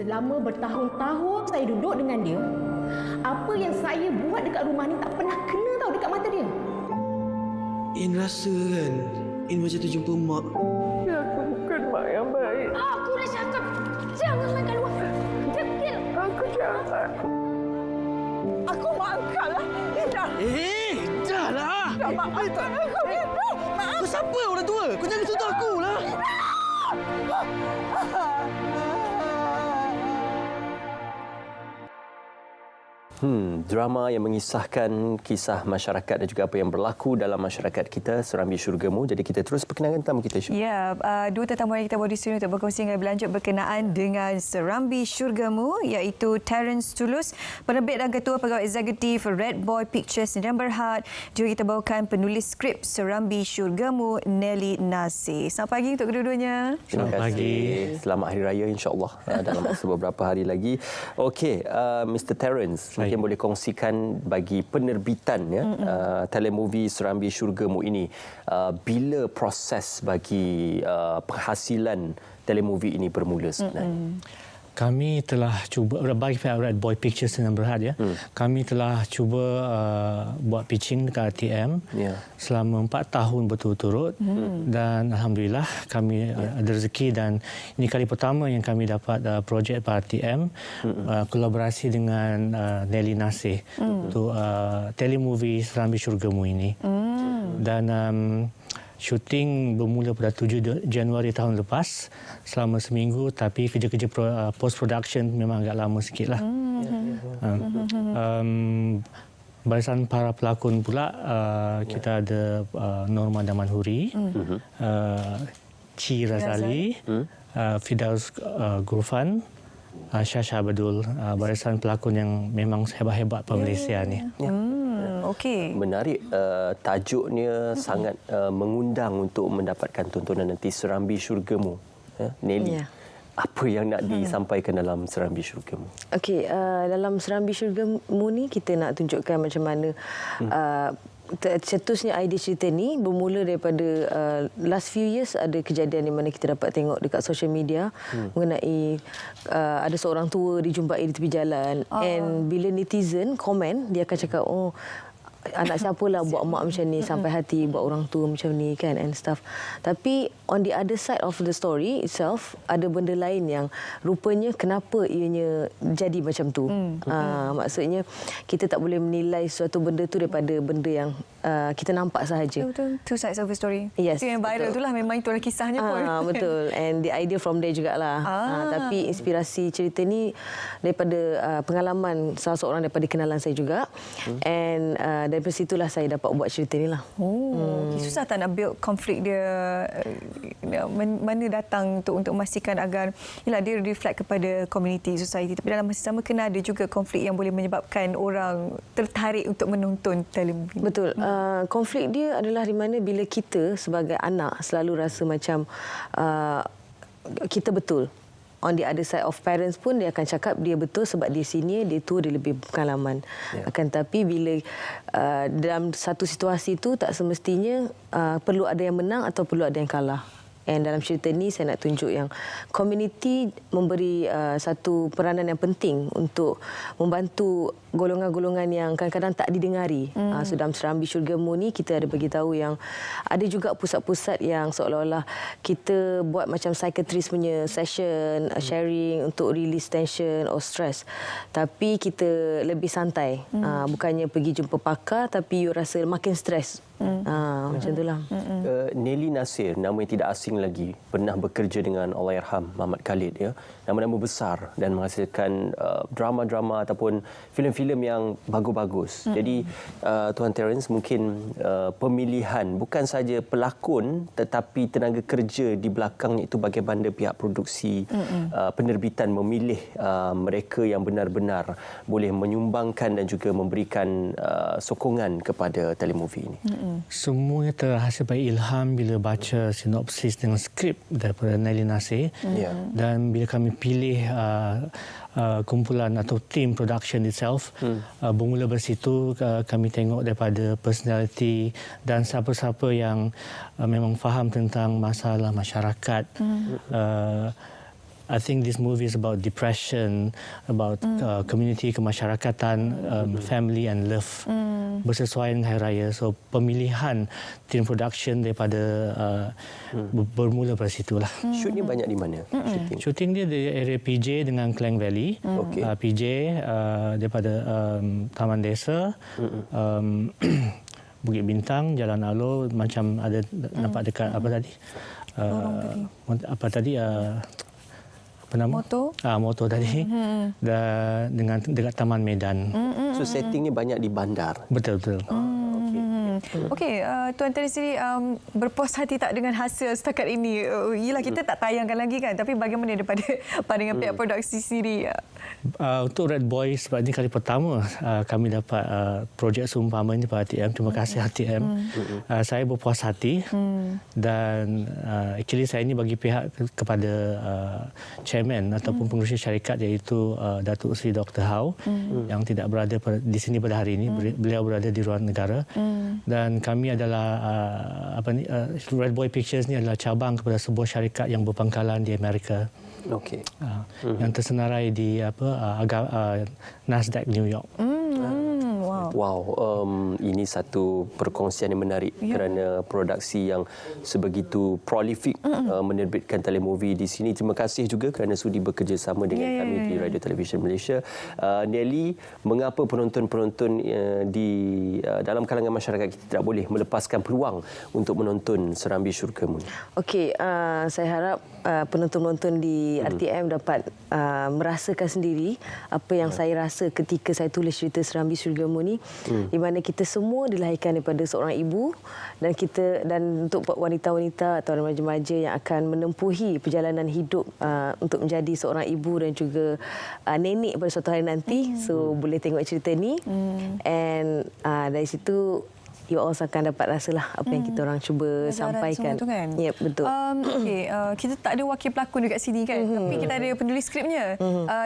Selama bertahun-tahun saya duduk dengan dia, apa yang saya buat dekat rumah ni tak pernah kena tahu dekat mata dia. In rasa kan, In macam tu jumpa mak. Ya, aku bukan mak yang baik. Aku dah cakap, jangan main kat luar. Degil. Aku jangan. Aku maafkan lah. Dah. Dah lah! Dah maafkan aku. Maaf. Kau siapa orang tua? Kau jangan sentuh aku lah! Drama yang mengisahkan kisah masyarakat dan juga apa yang berlaku dalam masyarakat kita, Serambi Syurgamu. Jadi kita terus perkenalkan tamu kita, Syul. Ya, dua tetamu yang kita bawa di sini untuk berkongsi dengan lebih lanjut berkenaan dengan Serambi Syurgamu, iaitu Terence Tulus, penerbit dan ketua pegawai eksekutif Red Boy Pictures November Heart. Juga kita bawakan penulis skrip Serambi Syurgamu, Nelly Nasir. Selamat pagi untuk kedua-duanya. Terima kasih. Selamat Hari Raya, insya-Allah. Dalam masa beberapa hari lagi. Okey, Mr. Terence, mungkin boleh kongsikan bagi penerbitan telemovie Serambi Syurgamu ini, bila proses bagi penghasilan telemovie ini bermula sebenarnya? Kami telah cuba, bagi pihak Red Boy Pictures dan Berhad, kami telah cuba buat pitching dekat RTM selama 4 tahun berturut-turut, dan Alhamdulillah kami ada rezeki, dan ini kali pertama yang kami dapat projek pada RTM, kolaborasi dengan Nelly Nasir untuk telemovie Serambi Syurgamu ini. Dan syuting bermula pada 7 Januari tahun lepas selama seminggu, tapi kerja-kerja post production memang agak lama sikitlah. Barisan para pelakon pula, kita ada Norma Damanhuri, Ci Razali, Firdaus Gurfan, Syasha Abdul, barisan pelakon yang memang hebat-hebat Malaysia ni. Okey. Menarik, tajuknya sangat mengundang untuk mendapatkan tontonan nanti, Serambi Syurgamu. Nelly, apa yang nak disampaikan dalam Serambi Syurgamu? Okey, dalam Serambi Syurgamu ni kita nak tunjukkan macam mana cetusnya idea cerita ni bermula daripada last few years ada kejadian di mana kita dapat tengok dekat social media mengenai ada seorang tua dijumpai di tepi jalan, and bila netizen komen, dia akan cakap, oh, anak siapalah buat mak macam ni sampai hati buat orang tua macam ni kan, and stuff. Tapi on the other side of the story itself, ada benda lain yang rupanya kenapa ianya jadi macam tu. Maksudnya kita tak boleh menilai suatu benda tu daripada benda yang kita nampak sahaja. Betul, two sides of the story. Yes, itu yang viral itulah, memang itulah kisahnya pun. Betul, and the idea from there jugalah. Tapi inspirasi cerita ni daripada pengalaman salah seorang daripada kenalan saya juga, and daripada situlah saya dapat buat cerita ni lah. Susah tak nak build konflik dia, mana datang untuk memastikan agar dia reflect kepada community, society, tapi dalam masa sama kena ada juga konflik yang boleh menyebabkan orang tertarik untuk menonton telemovie. Betul. Konflik dia adalah di mana bila kita sebagai anak selalu rasa macam kita betul. On the other side of parents pun dia akan cakap dia betul sebab dia senior, dia tua, dia lebih pengalaman. Akan tapi bila dalam satu situasi itu tak semestinya perlu ada yang menang atau perlu ada yang kalah. And dalam cerita ni saya nak tunjuk yang community memberi satu peranan yang penting untuk membantu golongan-golongan yang kadang-kadang tak didengari. So dalam Serambi Syurgamu ni kita ada bagi tahu yang ada juga pusat-pusat yang seolah-olah kita buat macam psychiatrist punya session, sharing untuk release tension or stress. Tapi kita lebih santai. Bukannya pergi jumpa pakar tapi you rasa makin stres. Macam itulah. Nelly Nasir, nama yang tidak asing lagi, pernah bekerja dengan Allahyarham Muhammad Khalid, ya. Nama-nama besar dan menghasilkan drama-drama ataupun filem-filem yang bagus-bagus. Jadi Tuan Terence, mungkin pemilihan bukan saja pelakon tetapi tenaga kerja di belakangnya itu bagaimana pihak produksi, penerbitan memilih mereka yang benar-benar boleh menyumbangkan dan juga memberikan sokongan kepada telemovie ini. Semuanya terhasil dari ilham bila baca sinopsis dengan skrip daripada Nelly Nasir. Dan bila kami pilih kumpulan atau team production itself, bermula dari situ kami tengok daripada personality dan siapa-siapa yang memang faham tentang masalah masyarakat, I think this movie is about depression, about community, kemasyarakatan, family and love. Bersesuaian dengan Hari Raya. So pemilihan team production daripada bermula pada situlah. Shootnya banyak di mana? Shooting dia di area PJ dengan Klang Valley. PJ daripada Taman Desa, Bukit Bintang, Jalan Alo, macam ada nampak dekat apa tadi? Apa tadi? Apa nama? Motor tadi. Dan dengan dekat Taman Medan. So settingnya banyak di bandar. Betul. Okey, Tuan Terry sendiri berpuas hati tak dengan hasil setakat ini? Yelah, kita tak tayangkan lagi kan, tapi bagaimana daripada pandangan pihak produksi sendiri? Untuk Red Boy, sebab ini kali pertama kami dapat projek seumpama ini pada RTM. Terima kasih RTM. Saya berpuas hati dan actually saya ini bagi pihak kepada chairman ataupun pengurusi syarikat, iaitu Datuk Seri Dr. Hau yang tidak berada di sini pada hari ini. Beliau berada di luar negara. Dan kami adalah Red Boy Pictures ni adalah cabang kepada sebuah syarikat yang berpangkalan di Amerika. Okey. Yang tersenarai di Nasdaq New York. Wow, ini satu perkongsian yang menarik kerana produksi yang sebegitu prolific menerbitkan telemovie di sini. Terima kasih juga kerana sudi bekerjasama dengan kami di Radio Television Malaysia. Nelly, mengapa penonton-penonton di dalam kalangan masyarakat kita tidak boleh melepaskan peluang untuk menonton Serambi Syurgamu? Okey, saya harap penonton-penonton di RTM dapat merasakan sendiri apa yang saya rasa ketika saya tulis cerita Serambi Syurgamu ni, di mana kita semua dilahirkan daripada seorang ibu, dan untuk wanita-wanita atau remaja-remaja yang akan menempuhi perjalanan hidup untuk menjadi seorang ibu dan juga nenek pada suatu hari nanti. So boleh tengok cerita ni, and dari situ you all akan dapat rasalah apa yang kita orang cuba sampaikan. Kan? Yep, betul. Kita tak ada wakil pelakon dekat sini kan, tapi kita ada penulis skripnya.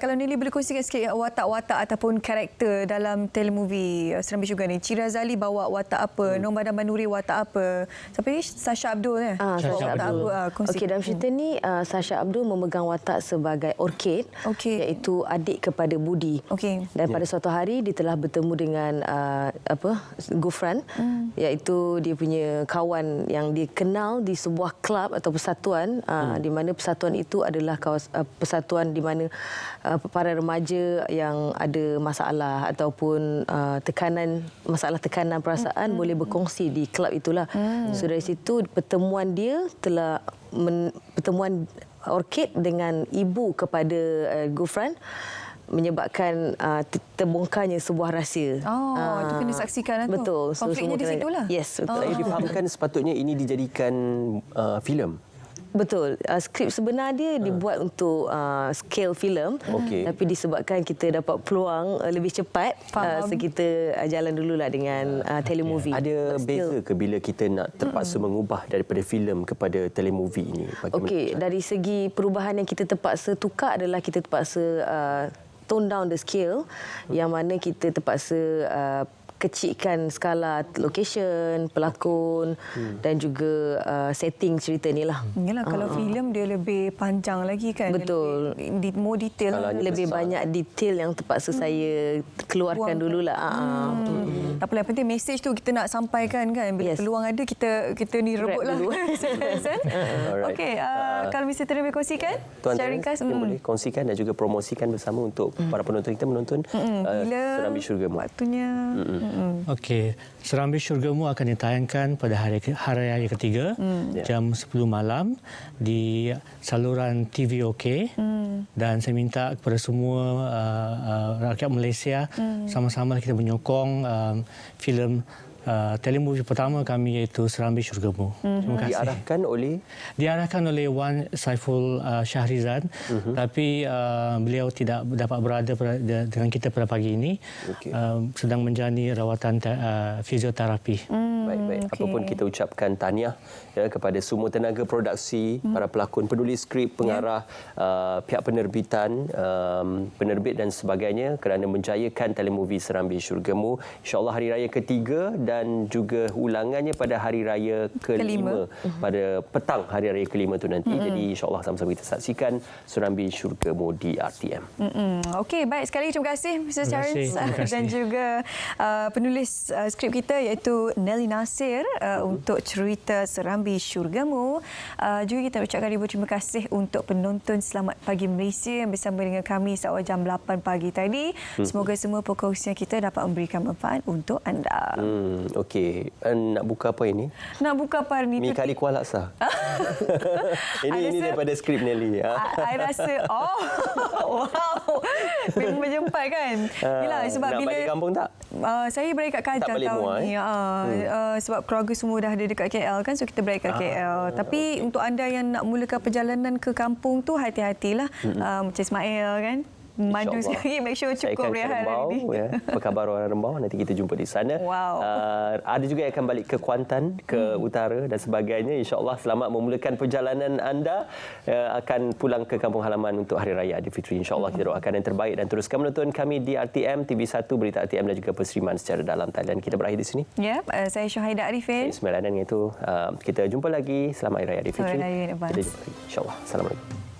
Kalau Nelly boleh kongsikan sikit watak-watak ataupun karakter dalam telemovie Serambi Syurgamu ni. Cik Razali bawa watak apa? Nom Badan Manuri watak apa? Sampai Sasha Abdul kan? Sasha Abdul. Okey, dalam cerita ni Sasha Abdul memegang watak sebagai Orchid, iaitu adik kepada Budi. Dan pada suatu hari dia telah bertemu dengan Gufran, iaitu dia punya kawan yang dia kenal di sebuah kelab atau persatuan, di mana persatuan itu adalah persatuan di mana para remaja yang ada masalah ataupun masalah tekanan perasaan boleh berkongsi di kelab itulah. So dari situ pertemuan Orchid dengan ibu kepada Gufran menyebabkan terbongkarnya sebuah rahsia. Itu kena saksikan tu. Betul. Konfliknya di situlah. Yes, betul. Saya difahamkan sepatutnya ini dijadikan filem. Betul. Skrip sebenar dia dibuat untuk scale filem, tapi disebabkan kita dapat peluang lebih cepat, so kita jalan dululah dengan telemovie. Ada beza ke bila kita nak terpaksa mengubah daripada filem kepada telemovie ini? Okey, dari segi perubahan yang kita terpaksa tukar adalah kita terpaksa tone down the scale, yang mana kita terpaksa kecilkan skala location, pelakon dan juga setting cerita ni lah. Yalah, kalau filem dia lebih panjang lagi kan. Betul. More detail. Lebih banyak detail yang terpaksa saya keluarkan dululah. Tak apa, yang penting message tu kita nak sampaikan kan. Bila peluang ada kita ni rebutlah. Okey, kalau Mr. Terry boleh kongsikan, Tuan sharing cast boleh kongsikan dan juga promosikan bersama untuk para penonton kita menonton Serambi Syurgamu. Waktunya. Okey, Serambi Syurgamu akan ditayangkan pada hari raya ketiga jam 10 malam di saluran TVOK. Dan saya minta kepada semua rakyat Malaysia sama-sama kita menyokong filem telemovie pertama kami, iaitu Serambi Syurgamu. Terima kasih. Diarahkan oleh Wan Saiful Syahrizan, tapi beliau tidak dapat berada dengan kita pada pagi ini. Sedang menjalani rawatan fisioterapi. Baik-baik. Apapun kita ucapkan tahniah kepada semua tenaga produksi, para pelakon, penulis skrip, pengarah, pihak penerbitan, penerbit dan sebagainya kerana menjayakan telemovie Serambi Syurgamu. InsyaAllah hari raya ketiga dan juga ulangannya pada hari raya kelima. Pada petang hari raya kelima tu nanti. Jadi insyaAllah sama-sama kita saksikan Serambi Syurgamu di RTM. Okey, baik sekali. Terima kasih Mr. Terence dan juga penulis skrip kita iaitu Nelly Nasir untuk cerita Serambi Syurgamu. Juga kita ucapkan ribu terima kasih untuk penonton Selamat Pagi Malaysia yang bersama dengan kami seawal jam 8 pagi tadi. Semoga semua perkongsian kita dapat memberikan manfaat untuk anda. Okey. Nak buka apa ini? Nak buka apa hari ni? Mi kari kuah laksa. ini daripada skrip Nelly. I rasa, wow. Memang berjempat kan? Yelah, sebab nak bila balik kampung tak? Saya berada kat Kajang tahun ni. Sebab keluarga semua dah ada dekat KL kan, so kita berada kat KL. Tapi untuk anda yang nak mulakan perjalanan ke kampung tu, hati-hatilah. Macam Ismail kan? Mandu sekali, make sure cukup rehat hari ni. Apa khabar orang Rembau? Nanti kita jumpa di sana. Wow. Ada juga yang akan balik ke Kuantan, ke utara dan sebagainya. InsyaAllah selamat memulakan perjalanan anda. Akan pulang ke kampung halaman untuk Hari Raya Aidilfitri. InsyaAllah kita doakan yang terbaik dan teruskan menonton kami di RTM, TV1, Berita RTM dan juga Perseriman secara dalam talian. Kita berakhir di sini. Ya, saya Syuhaida Arifin. Ismail Adan, itu kita jumpa lagi. Selamat Hari Raya Aidilfitri. Selamat Hari Raya in advance. Kita jumpa lagi. InsyaAllah. Assalamualaikum.